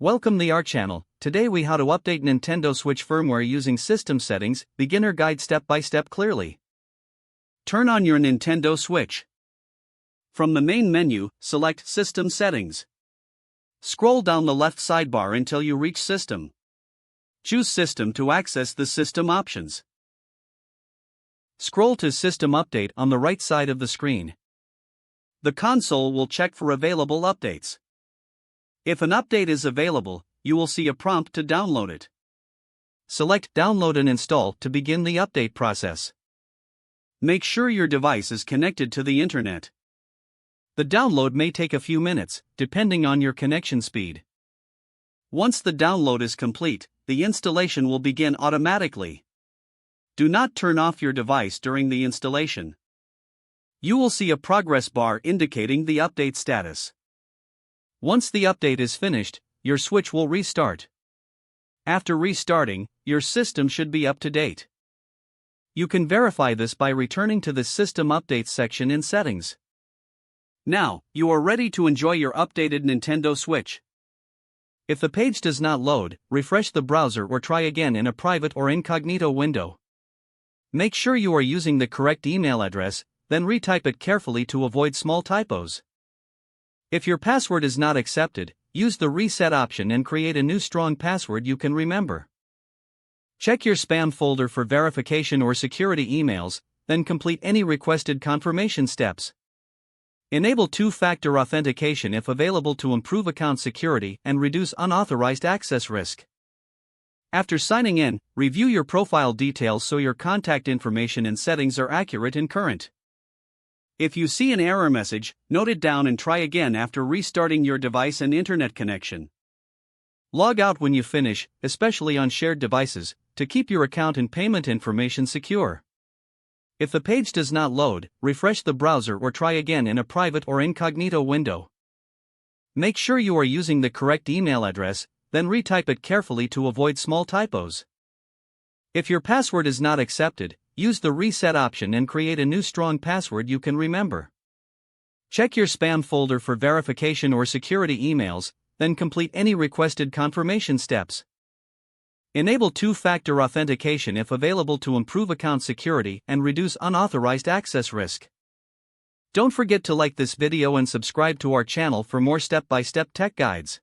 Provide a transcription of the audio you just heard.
Welcome to our channel. Today we how to update Nintendo Switch firmware using system settings, beginner guide step by step clearly. Turn on your Nintendo Switch. From the main menu, select System Settings. Scroll down the left sidebar until you reach System. Choose System to access the system options. Scroll to System Update on the right side of the screen. The console will check for available updates. If an update is available, you will see a prompt to download it. Select Download and Install to begin the update process. Make sure your device is connected to the internet. The download may take a few minutes, depending on your connection speed. Once the download is complete, the installation will begin automatically. Do not turn off your device during the installation. You will see a progress bar indicating the update status. Once the update is finished, your Switch will restart. After restarting, your system should be up to date. You can verify this by returning to the System Updates section in Settings. Now, you are ready to enjoy your updated Nintendo Switch. If the page does not load, refresh the browser or try again in a private or incognito window. Make sure you are using the correct email address, then retype it carefully to avoid small typos. If your password is not accepted, use the reset option and create a new strong password you can remember. Check your spam folder for verification or security emails, then complete any requested confirmation steps. Enable two-factor authentication if available to improve account security and reduce unauthorized access risk. After signing in, review your profile details so your contact information and settings are accurate and current. If you see an error message, note it down and try again after restarting your device and internet connection. Log out when you finish, especially on shared devices, to keep your account and payment information secure. If the page does not load, refresh the browser or try again in a private or incognito window. Make sure you are using the correct email address, then retype it carefully to avoid small typos. If your password is not accepted, use the reset option and create a new strong password you can remember. Check your spam folder for verification or security emails, then complete any requested confirmation steps. Enable two-factor authentication if available to improve account security and reduce unauthorized access risk. Don't forget to like this video and subscribe to our channel for more step-by-step tech guides.